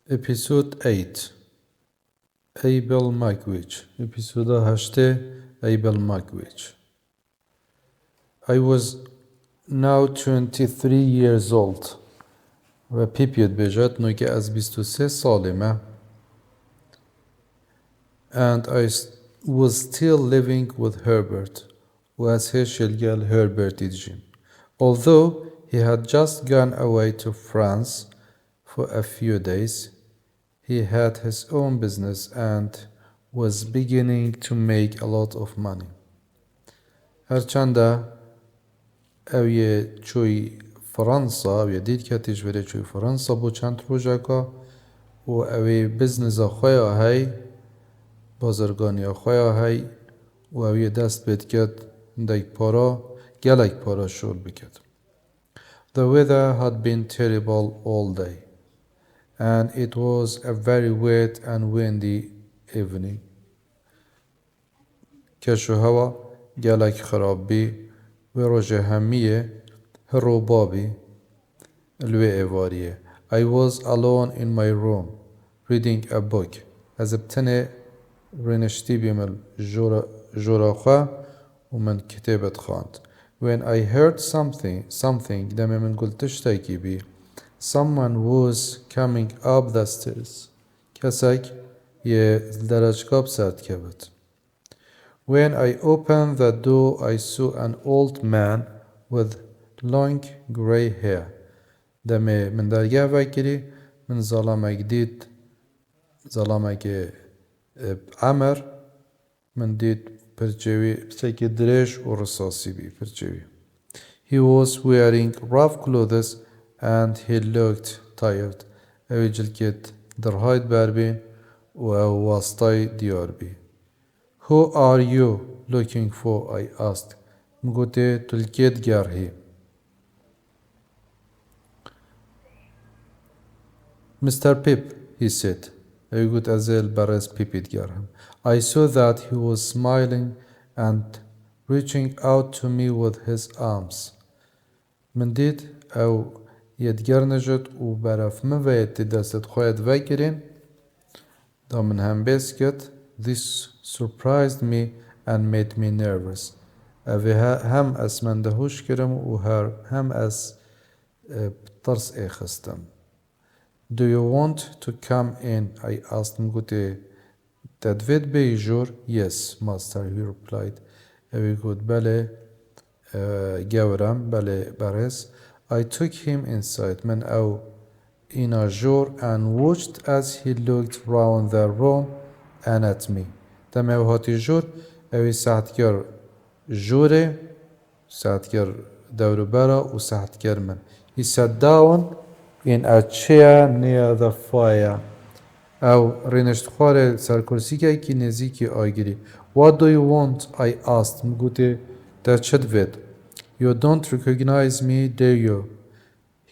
Episode 8 Abel Magwitch. Episode 8 Abel Magwitch. I was now 23 years old. و پیپیت بجد نوگه از 23 سالمه. And I was still living with Herbert. و از هشلگل Herbert دیجیم. Although he had just gone away to France for a few days, he had his own business and was beginning to make a lot of money. هرچنده اوی چوی فرانسا اوی دید که تجوری چوی فرانسا بو چند روزه که و اوی بزنس خواه های بازرگانی خواه های و اوی دست بید کد دیک پارا گلک پارا شول بکد. The weather had been terrible all day, and it was a very wet and windy evening. کشو هوا گلک خراب بی و روژ همیه هروبابی الوی ایواریه. I was alone in my room reading a book. از ابتنه رنشتی بیمل جوراخه و من کتابت خواند. When I heard something دم من قلتش تاکی بی. Someone was coming up the stairs. کسک یه درجکاب سرد کبت. When I opened the door, I saw an old man with long gray hair. دمه من درگاه وکری من ظلامك دید ظلامك عمر من دید پرچوی بسکی درش و رصاصی بی پرچوی. He was wearing rough clothes and he looked tired. اوی جلکت درهاید بربی و واسطای دیار بی. Who are you looking for? I asked. مگوته تلکت گرهی. Mr. Pip, he said. اوی گوت ازل برز پیپیت گرهم. I saw that he was smiling and reaching out to me with his arms. من دید او یدگر نجد و برف موید دست خواهد وگرین دا من هم بسکت. This surprised me and made me nervous. اوی هم از من دهوش کرم و هم از ترس اخستم. Do you want to come in? I asked. مگوته تدوید بیجور. Yes, master, he replied. اوی گود بله گورم بله برس. I took him inside. من او اینا جور and watched as he looked round the room and at me. دم او هاتی جور اوی ساعتگر جوره ساعتگر دورو برا و ساعتگر من. He sat down in a chair near the fire. او رینشت خواره سرکرسی که نزیکی آگیری. What do you want? I asked. مگوته در چد وید. You don't recognize me, do you?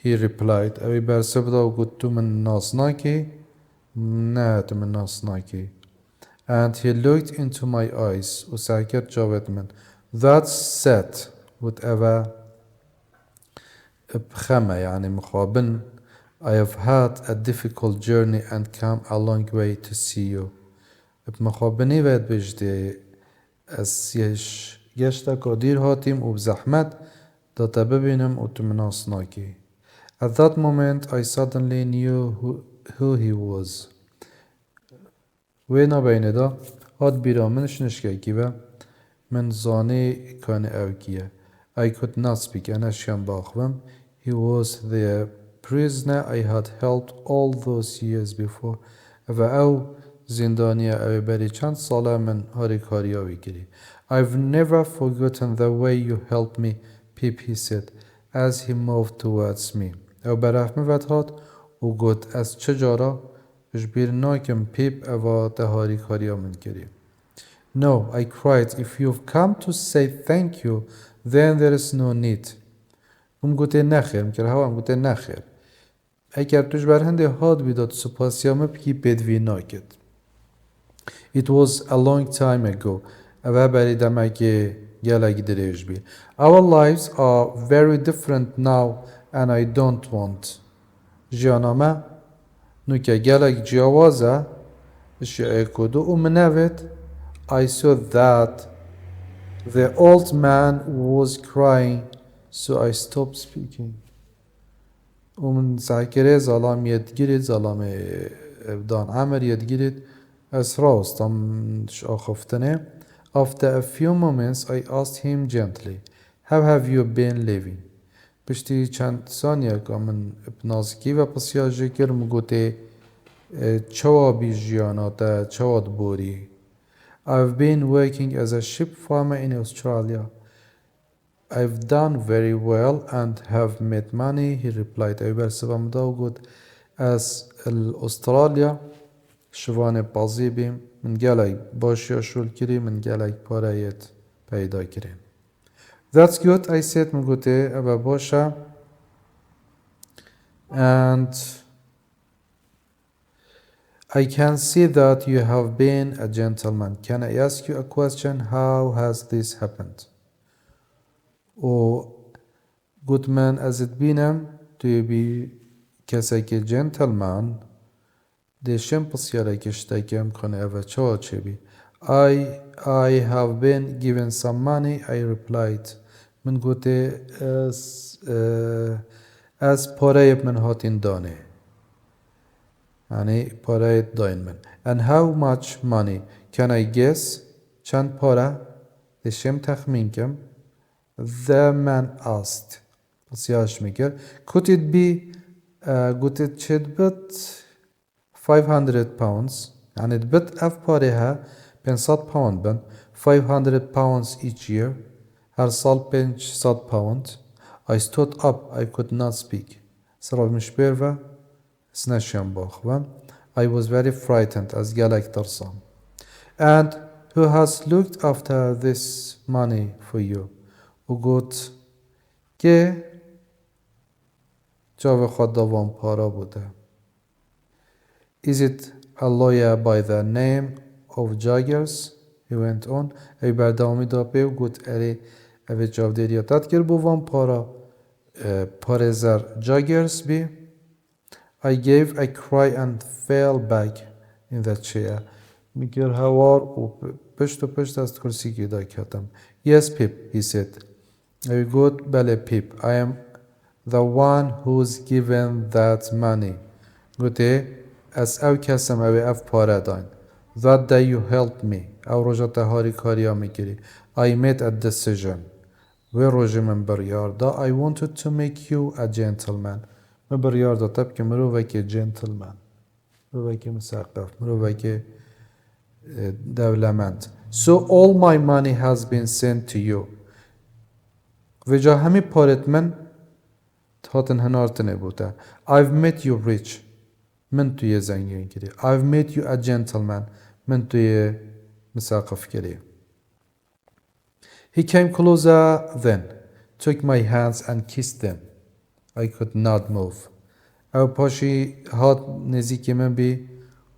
He replied. اوی برسبدا و گوت تو من ناسناکی؟ نه تو من ناسناکی. And he looked into my eyes. و سرکت جاوید من. That's sad. whatever بخمة يعني مخابن. I have had a difficult journey and come a long way to see you. بمخابني باید بجدي از يشتا قدير هاتيم وبزحمت داتا ببينم وتمناسناكي. At that moment I suddenly knew who he was. وينا بين دا هاد بيرا منش نشكاكي با من زاني كان اوكيه. I could not speak أنا شيان باخوم. He was the prisoner I had helped all those years before. و او زندانية او بري چند ساله من هاري كارياوي كري. I've never forgotten the way you helped me, Pip, he said, as he moved towards me. او برف مفت هات و گوت از چجارا جبير ناكم بيب او تهاري كاريا من كري. No, I cried, if you've come to say thank you, then there is no need. گوته نخیر مکر هوا گوته نخیر. اگر توش برهنده هاد بیداد سپاسیامه بکی بدوی ناکد. It was a long time ago. اوه بریدم اگه گلگ دریج بی. Our lives are very different now and I don't want. جیانامه نوکه گلک جیاوازه اشیاء کدو و منوید I saw that the old man was crying so I stopped speaking. ومن سعكري ظلام يدقرد ظلام دان عمر يدقرد أسراس طم أخفتني. After a few moments I asked him gently, how have you been living? پشتی چند ثانیه که من بنازکی و پسیاجی کرم گوته چوا بی جیاناتا چوا دبوری. I've been working as a sheep farmer in Australia. I've done very well and have made money, he replied. أي برسبم داو قد از أستراليا شوان بازی بیم من گلک باشیا شول کری من گلک پارایت پیدا کریم. That's good, I said. من گوته ابا باشا. And I can see that you have been a gentleman. Can I ask you a question? How has this happened? و گوت من ازت بینم توی بی کسی که جنتلمان دشم پسیاره کشتکم کنه اوه چوا چه بی. I have been given some money, I replied. من گوته از پاره من هاتین دانه. یعنی پاره داین من. And how much money? Can I guess? چند پاره؟ دشم تخمین کم. The man asked. پسیارش میکر. Could it be گوته چید بد 500 pounds. یعنی بد اف پاره ها 500 pound بن. 500 pounds each year. هر سال 500 pound. I stood up. I could not speak. سراب مشبیر و سنشیم باخوان. I was very frightened از گلک ترسام. And who has looked after this money for you? و گوت که جاو خود دوام پارا بوده. Is it a lawyer by the name of Jaggers? He went on. ای بردامی دا پی و گوت اری اوی جاو دیریاتت گر بوام پارا پارزر Jaggers بی. I gave a cry and fell back in the chair. میگر هوار و پشت از کرسی که دا کتم. Yes, Pip, he said. I got بله Pip. I am the one who's given that money. گوته از او کسم او اف پاره داین. That day you helped me. او رجا تهاری کاریا میگیری. I made a decision. و رجا من بریار دا. I wanted to make you a gentleman. من بریار دا تب که مرو وکی gentleman. مرو وکی مسقف. مرو وکی دولمند. So all my money has been sent to you. و جا همی پارت من هاتن هنارتنه بوده. I've made you rich. من توی زنگین کری. I've made you a gentleman. من توی مساقف کری. He came closer then, took my hands and kissed them. I could not move. او پاشی هات نزیکی من بی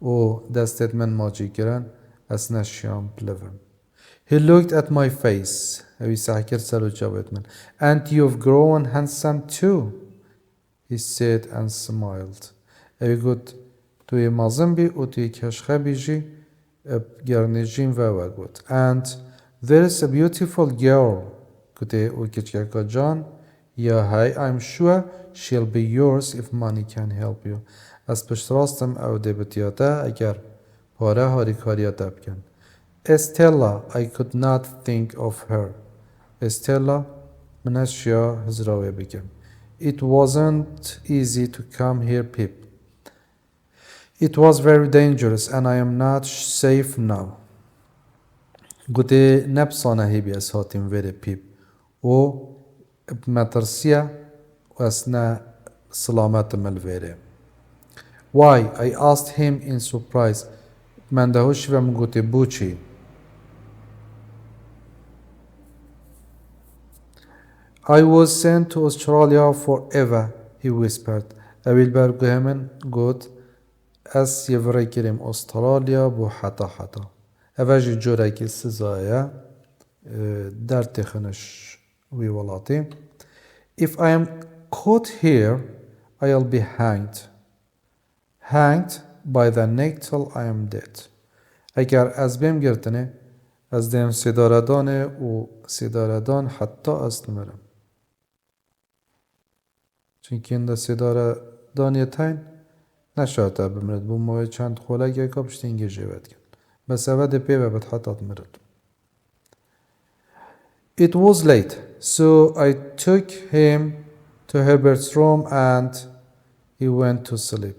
و دستت من ماجی کرن از نشیام بلوم. He looked at my face. اوی سحکر سر و جوابت من. And you've grown handsome too. He said and smiled. اوی گوت توی مازم بی و توی کشخه بیجی گرنجین و گوت. And there's a beautiful girl. گوته او کچکا جان. یا های I'm sure she'll be yours if money can help you. از پشت راستم او دبتیاتا اگر پاره هاری کاریاتا بکن. Estella, I could not think of her. Estella, من اشیا هزراوی بگم. It wasn't easy to come here, Pip. It was very dangerous and I am not safe now. گوته نبسانه هی بی از هاتیم وره پیپ. و بمترسیه و اسنا سلامت ملوره. Why? I asked him in surprise. من دهوش و من گوته بوچی. I was sent to Australia forever, he whispered. اویل برگه من گوت از یوره کریم استرالیا بو حتا حتا. اوجی جوره که سزایه در تخنش وی ولاتی. If I am caught here, I'll be hanged. Hanged by the neck till I am dead. اگر از بیم گرتنه از دیم سیداردانه و سیداردان حتی از نمرم. چونکه این ده سیداردانی تاین نشاته بمرد بو موی چند خوله گه کبشت اینگه جوید کن. بس اوه پیوه بد حتی مرد. It was late, so I took him to Herbert's room and he went to sleep.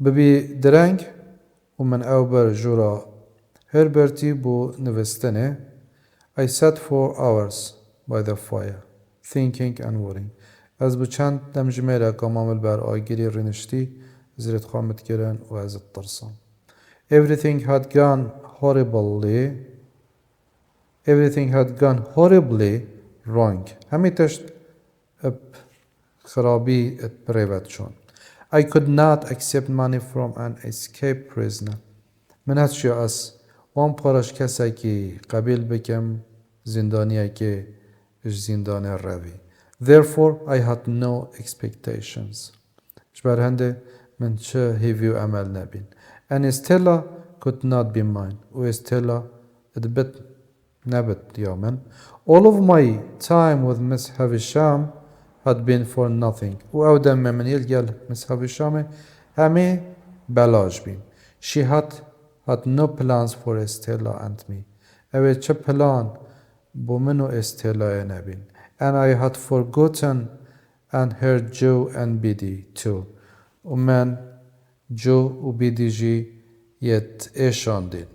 ببی درنگ و من او بر جورا هربرتی بو نوستنه. I sat for hours by the fire, thinking and worrying. از بو چند دمجمه کامل بر آگیری رنشتی زیرت خامت کرن و از الترسان. Everything had gone horribly wrong. همی تشت خرابی پریوت شون. I could not accept money from an escaped prisoner. من هاتشی از وان پارش کسی که قبیل بکم زندانیه که زندان روی. Therefore, I had no expectations. جبر هنده من چه هیویو عمل نبین. And Stella could not be mine. و Stella ادبت نبت يوما. All of my time with Miss Havisham had been for nothing. و او دم من يلقى Miss Havisham همه بلاج بين. She had no plans for Stella and me. او چه پلان بو منو استلا نبین. And I had forgotten and her Joe and Biddy too. و من جو و بیدی جی یت ایشاندین.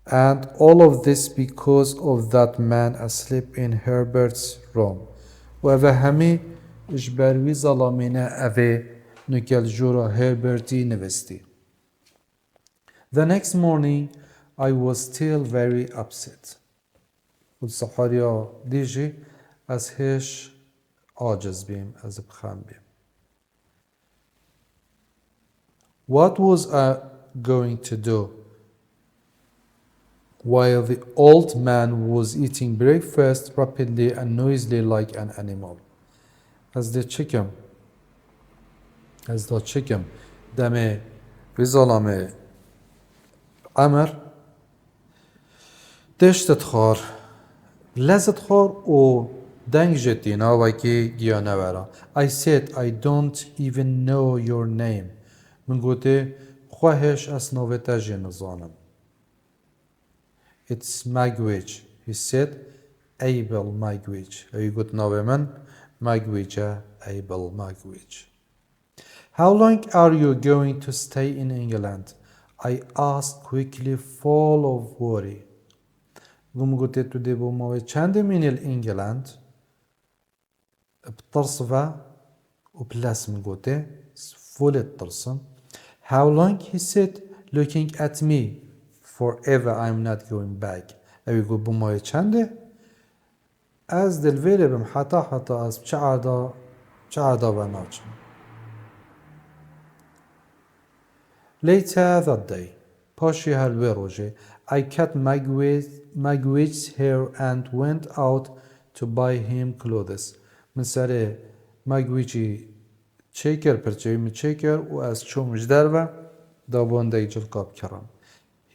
And all of this because of that man asleep in Herbert's room. و اوه همی اجبروی ظلامینه اوه نکل جورا هربرتی نوستی. The next morning I was still very upset. و الصحاریا دیجی از هش عاجز بیم از بخم بیم. What was I going to do while the old man was eating breakfast rapidly and noisily like an animal? از دا چکم دمه ویزالامه عمر دشتت خار لذت خار و دنگ جتینا وکی گیانه برا. I said I don't even know your name. من گوته خواهش از نویتا جنزانم. It's Magwitch. He said Abel Magwitch. He گوت نوی من Magwitch Abel Magwitch. How long are you going to stay in England? I asked quickly full of worry. گم گوته تو دی بو موی چند من انگلند بترصفه و بلاس من گوته full الترسم. How long? He said, looking at me. Forever I'm not going back. اوی گو بمای چنده؟ از دلویره بم حتی از چه عدا و ناچم. Later that day, پاشی هلوی روژه, I cut Magwitch's hair and went out to buy him clothes. من سر مگویچی چیکر پرچوی می چیکر و از چومش در و دابانده جلقاب کرم.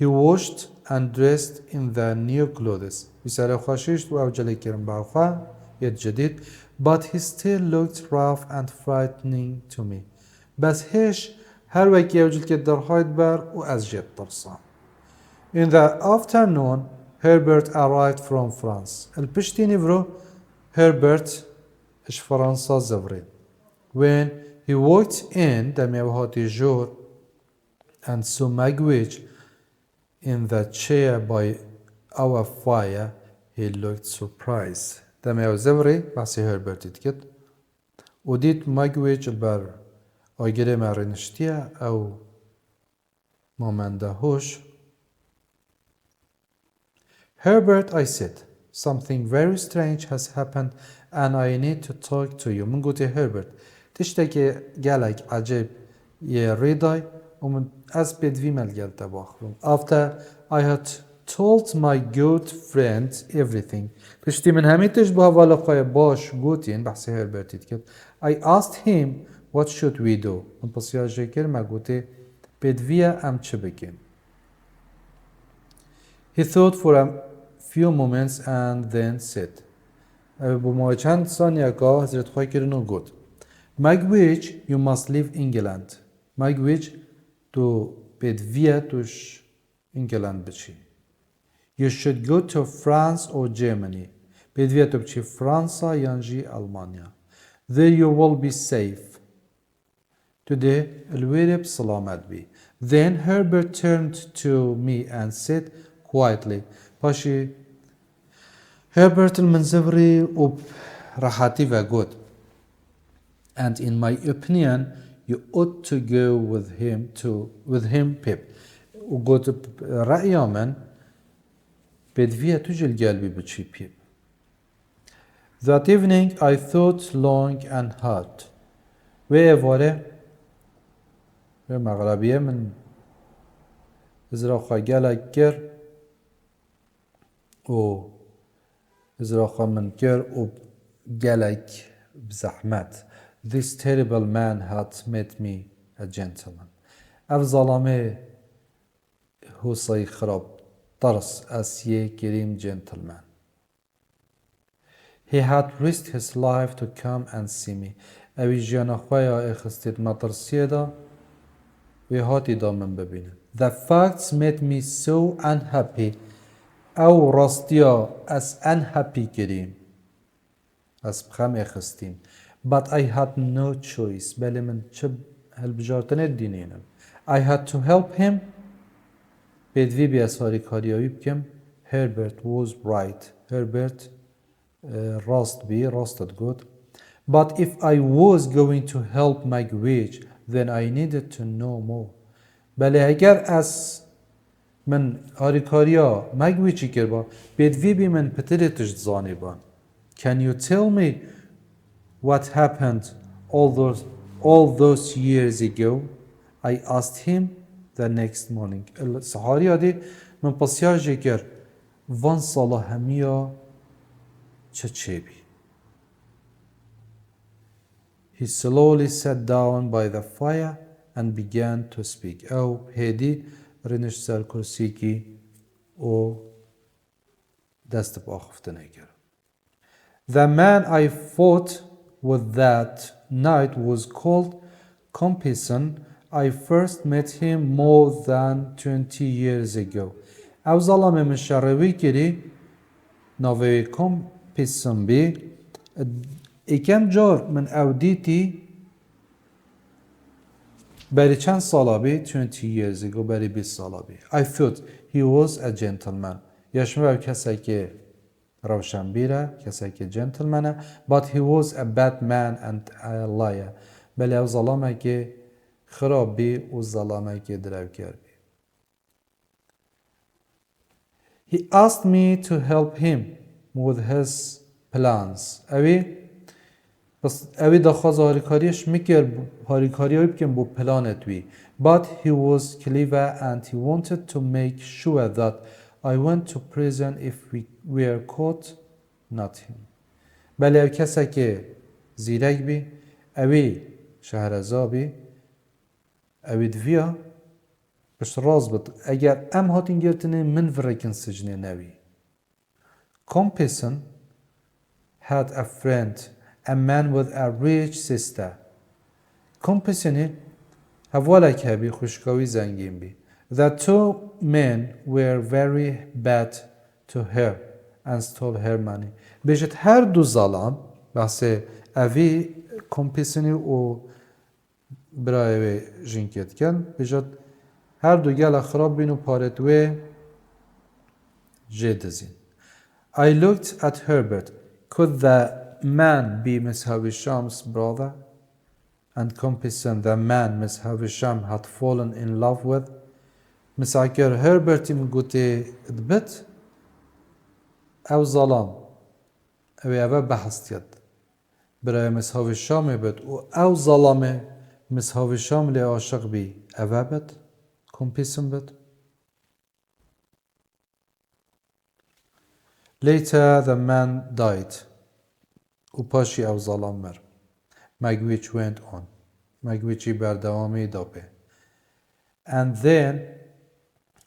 He washed and dressed in the new clothes. بسر خوشیشت و اوجلی کرم باوخا ید جدید. But he still looked rough and frightening to me. بس هیش هر وکی اوجل که در هاید بر و از جد ترسام. In the afternoon, Herbert arrived from France. الپشتینی برو Herbert اش فرانسا زورید. When he walked in, دمی وهاتی جور and saw Magwitch in the chair by our fire, he looked surprised. دمی و زوری بحثی هربرتی تکت و دید Magwitch بر آگره مرنشتیه او مامنده هوش. Herbert, I said, something very strange has happened and I need to talk to you. من گوتی Herbert تشتكي جالك عجيب يا ريداي ومن أثبت في ملجل تباخلهم. After I had told my good friend everything. پشتی من همه تش با حوالا خواه باش گوتین بحثی هربرتی کرد. I asked him what should we do. من پسیار جکر ما گوته بدویه ام چه بکن. He thought for a few moments and then said. با ما چند ثانیه که حضرت خواهی کرنو گوت. Magwitch, you must leave England. Magwitch, تو بدویه توش انگلند بچی. You should go to France or Germany. بدویه تو بچی فرانسا یانجی آلمانیا. There you will be safe. Today, الویره بسلامت بی. Then Herbert turned to me and said quietly. پاشی Herbert المنزوري وراحتي وقود. And in my opinion, you ought to go with him Pip. وقلت رأيي من بدفيها تجل قلبي بتشي Pip. That evening I thought long and hard. وإيفاره مغربية من إزراخا قالك كر و إزراخا من كر وقالك بزحمت. This terrible man had made me a gentleman. اف ظلامه هو صي خراب طرس اسيه كريم gentleman. He had risked his life to come and see me. اوی جانا خواه اخستید مطرسیه دا وی هاتی دا من ببینه. The facts made me so unhappy. او راستیا as unhappy کریم از بخم اخستیم. But I had no choice. بله من چه هلبجارتن الدینینم. I had to help him. بدوی بی اصاری کاریایی بکم. Herbert was right. Herbert راست بی راستت گود. But if I was going to help Magwitch, then I needed to know more. بله اگر از من هاریکاریا Magwitchi کربا بدوی بی من پترتش زانی بان. Can you tell me what happened all those years ago? I asked him the next morning. السحاري هذه من بسيار جيكر وان صلاة همية چچيبي. He slowly sat down by the fire and began to speak. أو هدي رنش سر كرسيكي و دست بآخفتنه كر. The man I fought with that night was called Compeyson. I first met him more than 20 years ago. او ظلام من شروی کری نوی Compeyson بی ایکم جار من اودیتی بری چند سالا بی 20 years ago بری 20 سالا بی. I thought he was a gentleman. یشمه کسی که روشن بیره کسی که جنتلمنه. But he was a bad man and a liar. بله او ظلامه که خراب بی و ظلامه که درو کرد بی. He asked me to help him with his plans. اوی دخواست هاریکاریش میکرد هاریکاریایی بکن با پلانت بی. But he was clever and he wanted to make sure that I went to prison if we were caught, not him. بله او کسی که زیرک بی اوی شهرزا بی اوی دویا بش راز بد اگر ام هاتین گرتنه من ورکن سجنه نوی. Compeyson had a friend, a man with a rich sister. Compeyson هوالا که بی خوشکاوی زنگین بی. The two men were very bad to her and stole her money. بجد هر دو ظلام بحث اوی Compeyson و برای جنکت کن بجد هر دو گل خراب بین و پارتوه جدزین. I looked at Herbert. Could the man be Miss Havisham's brother? And Compeyson, the man Miss Havisham had fallen in love with? مساكر هربرتي من قوتي دبت او ظلام او بحث يد برای مس هاوشام بد او ظلامه مس هاوشام لی عاشق بی او بد Compeyson بد Later the man died. و پاشی او ظلام مر. Magwitch went on. Magwitchi بردوامی دابه. And then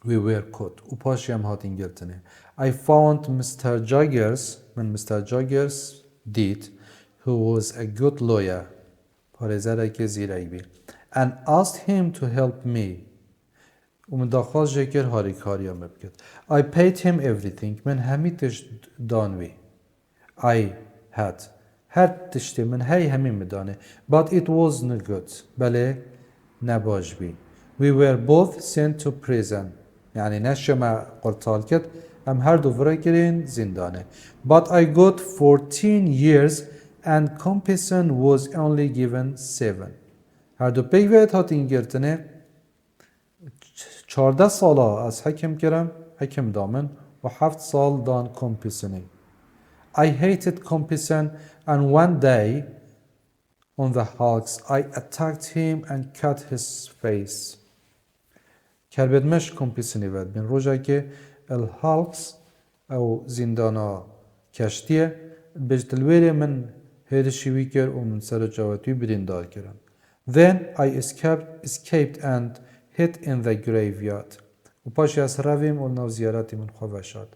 we were caught. و پاشی هم هاتین گرتنه. I found Mr. Jaggers, من Mr. Jaggers did, who was a good lawyer. پارزره که زیرک بی. And asked him to help me. و من داخل جکر هاری کاری هم بکرد. I paid him everything. من همیتش دانوی. I had. هر تشتی من هی همین مدانه. But it was not good. بله نباش بی. We were both sent to prison. يعني نشما قرطال كت هم هر دو فرقرين زندانه. But I got 14 years and compensation was only given 7. هر دو پیوید هاتین گرتنه 14 ساله از حکم کرم حکم دامن و 7 سال دان compensation. I hated compensation and one day on the hulks I attacked him and cut his face. کربد مش کمپیسنی ود بین روزا که الهالکس او زندانا کشتیه بجتلویره من هیدشیوی کر و من سر جواتوی بریندار کرم. Then I escaped and hid in the graveyard. و پاشی از رویم و نو زیارتی من خواه شد.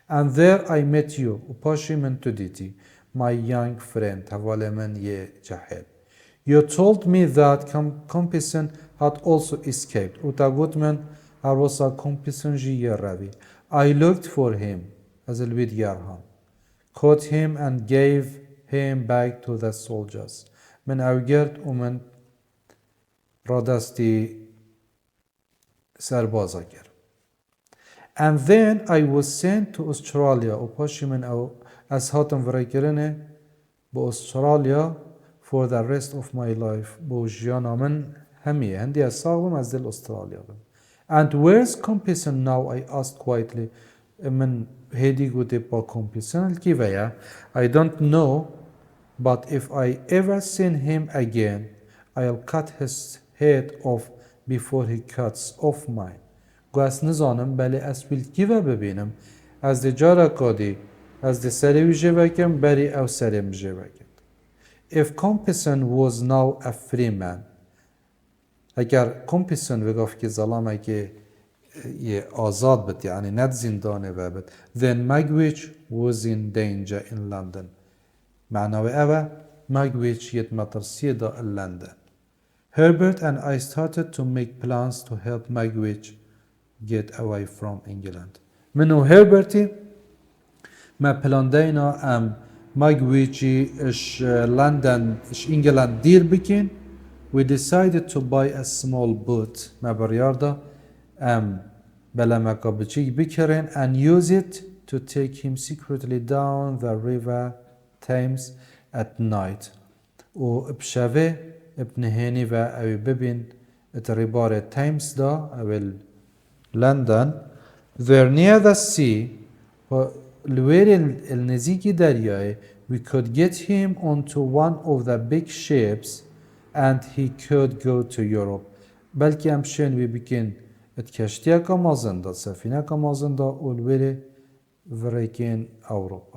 And there I met you. و پاشی من تو دیتی. My young friend. حواله من یه جاهل. You told me that compensation had also escaped. و تا گوت من هر واسا compensation جی یه روی. I looked for him. از الوید یارهم. Caught him and gave him back to the soldiers. من اوگرد و من رادستی سربازا کرد. And then I was sent to Australia. و پاشی من او از هاتم ورای کرنه با استرالیا for the rest of my life. با جیانا من همیه. هندی از ساقم از دل استرالیا بم. And where's compensation now? I asked quietly. من هیدی گوته با compensation کی ویا? I don't know, but if I ever see him again, I'll cut his head off before he cuts off mine. گوست نزانم بله اسویل کی و ببینم از دی جارا کادی از دی سری ویجه وکم بری او سری مجه وکم. If compensation was now a free man. اگر compensation وگاف که ظلامه که یه آزاد بد یعنی ند زندانه و بد then Magwitch was in danger in London. معناوی اوه Magwitch یه مطرسیه دا لندن. Herbert and I started to make plans to help Magwitch get away from England. منو هربرتي ما بلان دينا Magwitchi اش لندن اش انجلند دير بكين. We decided to buy a small boat ما برياردا بلا ما قابلشي بكرين and use it to take him secretly down the river Thames at night. و بشافه ابنهاني و او ببين اتربار تايمز دا او لندن. They're near the sea. لوير النزيكي دارياي we could get him onto one of the big ships and he could go to Europe. بلكي امشين وي بكين اتكشتيا كمازندا سفينة كمازندا ولوير فريكين أوروبا.